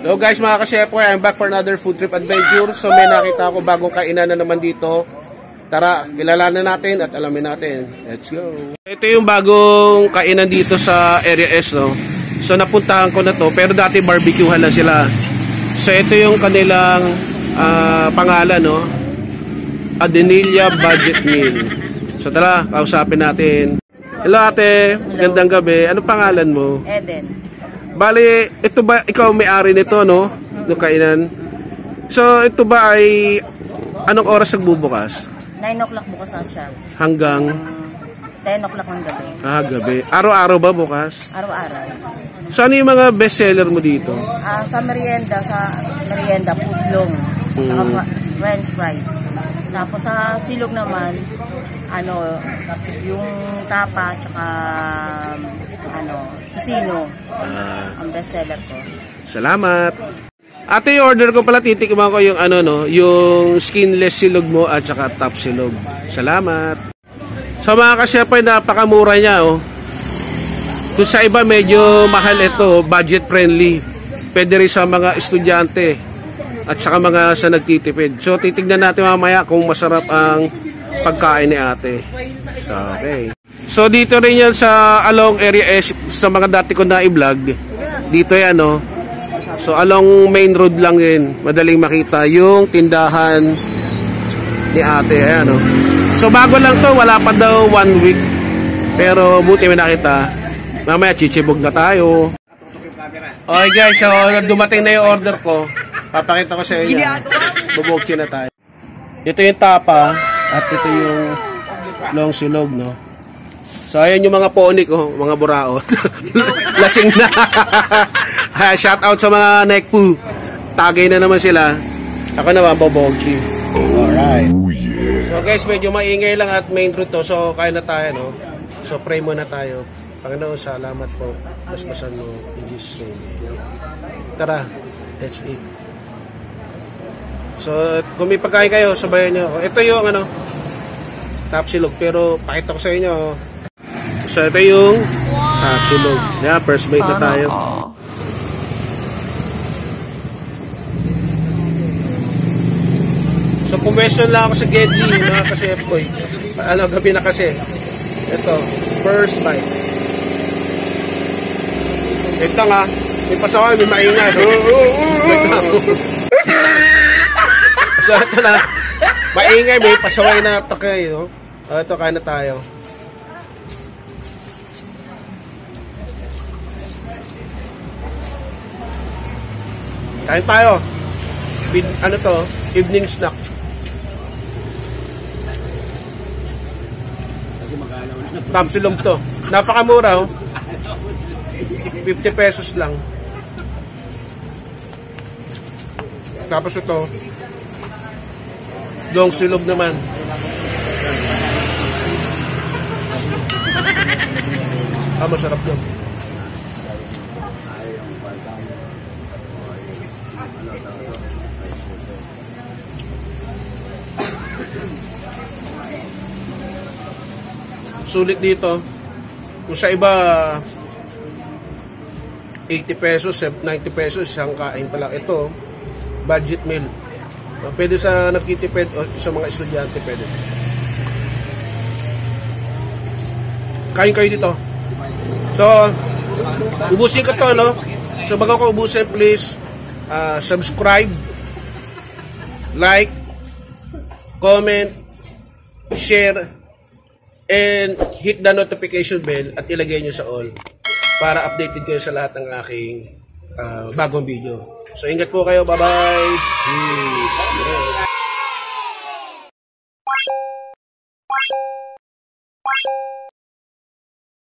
So guys, mga ka-chefboy, I'm back for another food trip adventure. So may nakita ako bagong kainan na naman dito. Tara, kilalanin natin at alamin natin. Let's go. Ito yung bagong kainan dito sa Area S, no? So napuntahan ko na to, pero dati barbecuehan na sila. So ito yung kanilang pangalan, no? Adenilla Budget Meal. So tara, kausapin natin. Hello ate, magandang gabi. Ano pangalan mo? Eden. Bali, ito ba, ikaw may-ari nito, no? Nung kainan. So, ito ba ay, anong oras nagbubukas? 9 o'clock bukas na siya. Hanggang? 10 o'clock ng gabi. Gabi. Araw-araw ba bukas? Araw-araw. So, ano yung mga bestseller mo dito? Sa merienda, footlong. French fries. Tapos sa silog naman, yung tapa, tsaka, tusino. Ang bestseller ko. Salamat. Ate, yung order ko pala, titikman ko yung yung skinless silog mo at saka top silog. Salamat. So mga ka-chefboy, napakamura niya, oh. Kung sa iba medyo mahal ito, budget friendly. Pwede rin sa mga estudyante at saka mga sa nagtitipid. So titignan natin mamaya kung masarap ang pagkain ni ate. So, okay. So dito rin yan sa along Area S, sa mga dati ko na i-vlog. Dito yan, no. So along main road lang din, madaling makita yung tindahan ni ate. Ayan, no. So bago lang to, wala pa daw 1 week. Pero buti may nakita. Mamaya chichibog na tayo. Okay guys, so dumating na yung order ko. Papakita ko sa inyo. Bubukchi na tayo. Ito yung tapa at ito yung long silog, no. So ayan yung mga ponik, oh, mga burao. Lasing na. Shout out sa mga nekpu. Tagay na naman sila. Ako naman bobogchi. Alright. So guys, medyo maingay lang at main road to. So kaya na tayo, no. So pray muna tayo. Panginoon, salamat po. Basbasan mo in Jesus' name. Tara, let's eat. So kung may pagkain kayo, sabayan nyo. Ito yung top silog, pero pakita ko sa inyo. So ito yung top silog. Yeah, first bite na tayo. So pumesto lang ako sa Gedli, mga ka-chefboy. Gabi na kasi. Ito, first bite. Ito nga, may pasaway, may maingay. So ito na, maingay, may pasaway na takay, no? Ito, kain na tayo. Kain tayo. Evening snack. Top silog to. Napakamura, oh. 50 pesos lang. Tapos ito, long silog naman. Masarap yun. Sulit dito. Kung sa iba 80 pesos, 90 pesos isang kain pa lang. Ito, budget meal. Pwede sa nagtitipid o sa mga estudyante, pwede. Kain kayo dito. So, ubusin ko to, no? So, bago ko ubusin, please, subscribe, like, comment, share, and hit the notification bell at ilagay nyo sa all para updated kayo sa lahat ng aking bagong video. So, ingat po kayo. Bye-bye. Peace. Yeah.